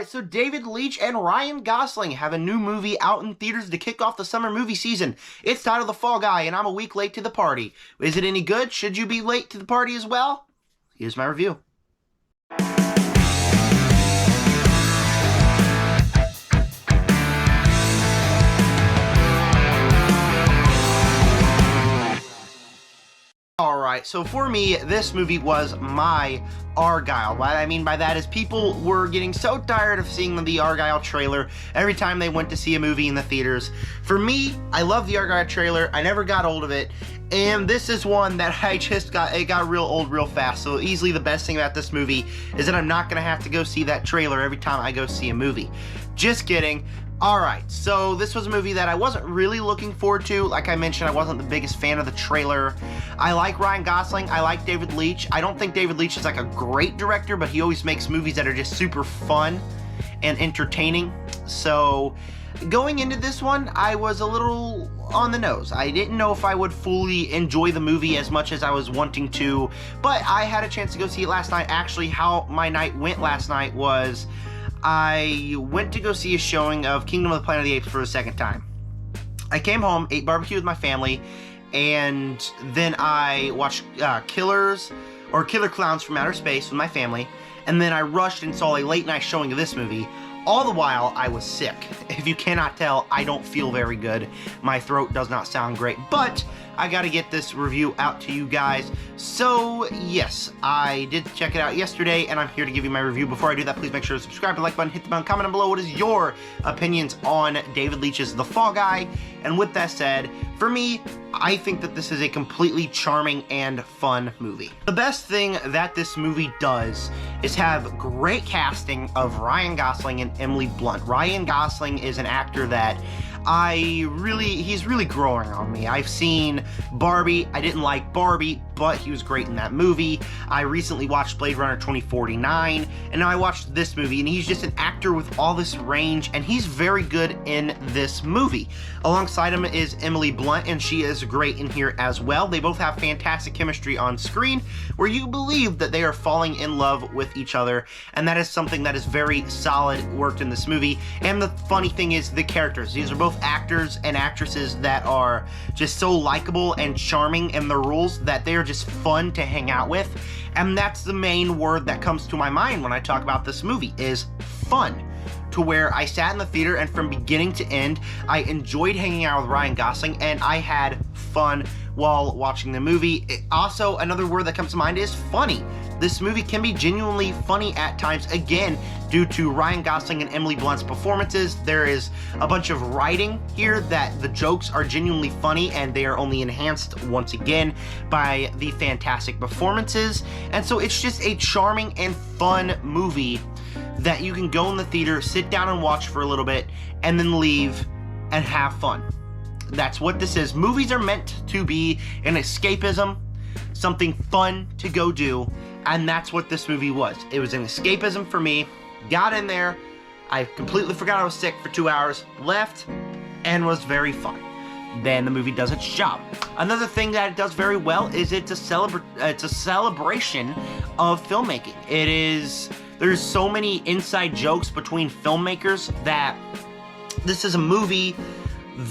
Alright, so David Leitch and Ryan Gosling have a new movie out in theaters to kick off the summer movie season. It's titled The Fall Guy, and I'm a week late to the party. Is it any good? Should you be late to the party as well? Here's my review. Alright, so for me, this movie was my Argyle. What I mean by that is people were getting so tired of seeing the Argyle trailer every time they went to see a movie in the theaters. For me, I love the Argyle trailer. I never got old of it. And this is one that it got real old real fast. So easily the best thing about this movie is that I'm not going to have to go see that trailer every time I go see a movie. Just kidding. Alright, so this was a movie that I wasn't really looking forward to. Like I mentioned, I wasn't the biggest fan of the trailer. I like Ryan Gosling. I like David Leitch. I don't think David Leitch is like a great director, but he always makes movies that are just super fun and entertaining. So going into this one, I was a little on the nose. I didn't know if I would fully enjoy the movie as much as I was wanting to, but I had a chance to go see it last night. Actually, how my night went last night was I went to go see a showing of Kingdom of the Planet of the Apes for the second time. I came home, ate barbecue with my family, and then I watched Killer Clowns from Outer Space with my family, and then I rushed and saw a late night showing of this movie. All the while, I was sick. If you cannot tell, I don't feel very good. My throat does not sound great, but I gotta get this review out to you guys. So, yes, I did check it out yesterday, and I'm here to give you my review. Before I do that, please make sure to subscribe, like button, hit the button, comment down below what is your opinions on David Leitch's The Fall Guy. And with that said, for me, I think that this is a completely charming and fun movie. The best thing that this movie does is have great casting of Ryan Gosling and Emily Blunt. Ryan Gosling is an actor that he's really growing on me. I've seen Barbie. I didn't like Barbie, but he was great in that movie. I recently watched Blade Runner 2049, and now I watched this movie, and he's just an actor with all this range, and he's very good in this movie. Alongside him is Emily Blunt, and she is great in here as well. They both have fantastic chemistry on screen, where you believe that they are falling in love with each other, and that is something that is very solid worked in this movie. And the funny thing is the characters. These are both actors and actresses that are just so likable and charming in their roles that they are just fun to hang out with. And that's the main word that comes to my mind when I talk about this movie, is fun. To where I sat in the theater, and from beginning to end, I enjoyed hanging out with Ryan Gosling, and I had fun while watching the movie. Also, another word that comes to mind is funny. This movie can be genuinely funny at times, again, due to Ryan Gosling and Emily Blunt's performances. There is a bunch of writing here that the jokes are genuinely funny, and they are only enhanced once again by the fantastic performances. And so it's just a charming and fun movie that you can go in the theater, sit down and watch for a little bit, and then leave and have fun. That's what this is. Movies are meant to be an escapism, something fun to go do, and that's what this movie was. It was an escapism for me. Got in there, I completely forgot I was sick for 2 hours, left, and was very fun. Then the movie does its job. Another thing that it does very well is it's a celebration of filmmaking. There's so many inside jokes between filmmakers that this is a movie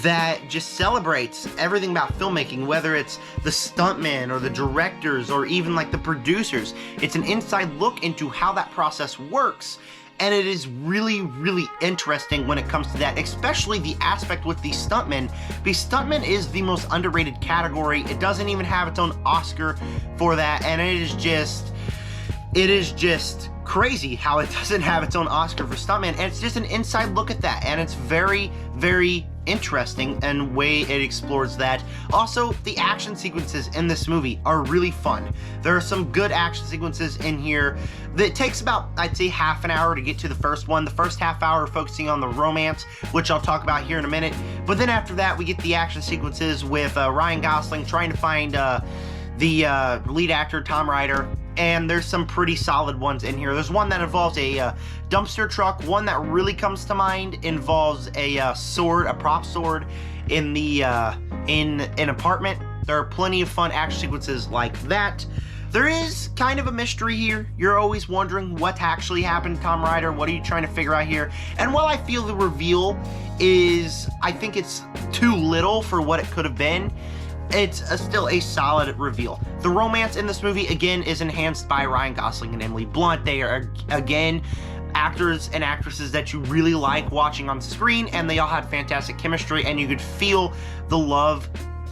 that just celebrates everything about filmmaking, whether it's the stuntmen or the directors or even like the producers. It's an inside look into how that process works, and it is really, really interesting when it comes to that, especially the aspect with the stuntmen, because stuntmen is the most underrated category. It doesn't even have its own Oscar for that, and it is just crazy how it doesn't have its own Oscar for stuntman, and it's just an inside look at that, and it's very, very interesting and way it explores that. Also, the action sequences in this movie are really fun. There are some good action sequences in here that takes about, I'd say, half an hour to get to the first one. The first half hour focusing on the romance, which I'll talk about here in a minute, but then after that we get the action sequences with Ryan Gosling trying to find the lead actor, Tom Ryder, and there's some pretty solid ones in here. There's one that involves a dumpster truck. One that really comes to mind involves a sword, a prop sword in an apartment. There are plenty of fun action sequences like that. There is kind of a mystery here. You're always wondering what actually happened to Tom Rider. What are you trying to figure out here? And while I feel the reveal is, I think it's too little for what it could have been, it's still a solid reveal. The romance in this movie, again, is enhanced by Ryan Gosling and Emily Blunt. They are, again, actors and actresses that you really like watching on screen, and they all had fantastic chemistry, and you could feel the love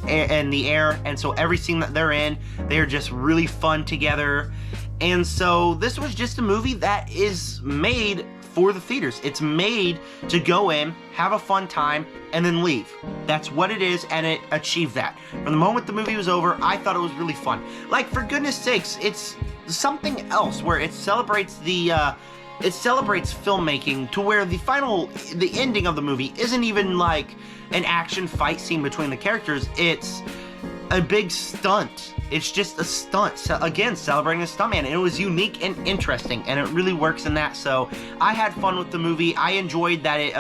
and the air, and so every scene that they're in, they are just really fun together. And so this was just a movie that is made for the theaters. It's made to go in, have a fun time, and then leave. That's what it is, and it achieved that. From the moment the movie was over, I thought it was really fun. Like, for goodness sakes, it's something else where it celebrates filmmaking to where the ending of the movie isn't even like an action fight scene between the characters. It's a big stunt. It's just a stunt. So again, celebrating a stuntman. And it was unique and interesting, and it really works in that. So I had fun with the movie. I enjoyed that it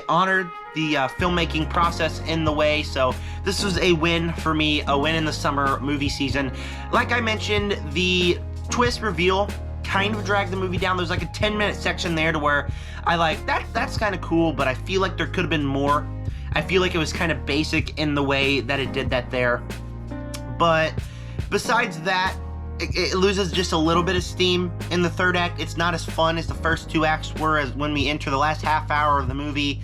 honored the filmmaking process in the way. So this was a win for me, a win in the summer movie season. Like I mentioned, the twist reveal kind of dragged the movie down. There's like a 10-minute section there to where I like, that's kind of cool, but I feel like there could have been more. I feel like it was kind of basic in the way that it did that there. But besides that, it loses just a little bit of steam in the third act. It's not as fun as the first two acts were as when we enter the last half hour of the movie.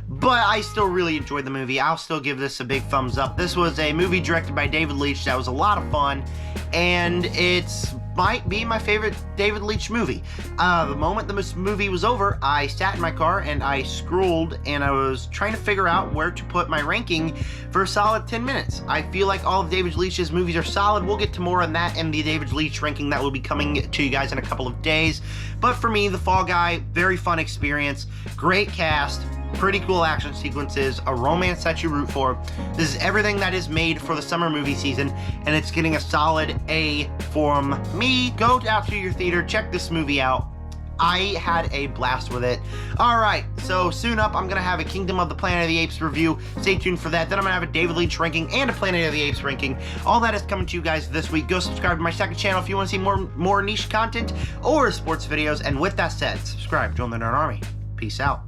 But I still really enjoyed the movie. I'll still give this a big thumbs up. This was a movie directed by David Leitch that was a lot of fun, and it's might be my favorite David Leitch movie. The moment the movie was over, I sat in my car and I scrolled and I was trying to figure out where to put my ranking for a solid 10 minutes. I feel like all of David Leitch's movies are solid. We'll get to more on that in the David Leitch ranking that will be coming to you guys in a couple of days. But for me, The Fall Guy, very fun experience, great cast, pretty cool action sequences, a romance that you root for. This is everything that is made for the summer movie season, and it's getting a solid A from me. Go out to your theater, check this movie out. I had a blast with it. Alright, so soon up, I'm going to have a Kingdom of the Planet of the Apes review. Stay tuned for that. Then I'm going to have a David Leitch ranking and a Planet of the Apes ranking. All that is coming to you guys this week. Go subscribe to my second channel if you want to see more niche content or sports videos. And with that said, subscribe, join the Nerd Army. Peace out.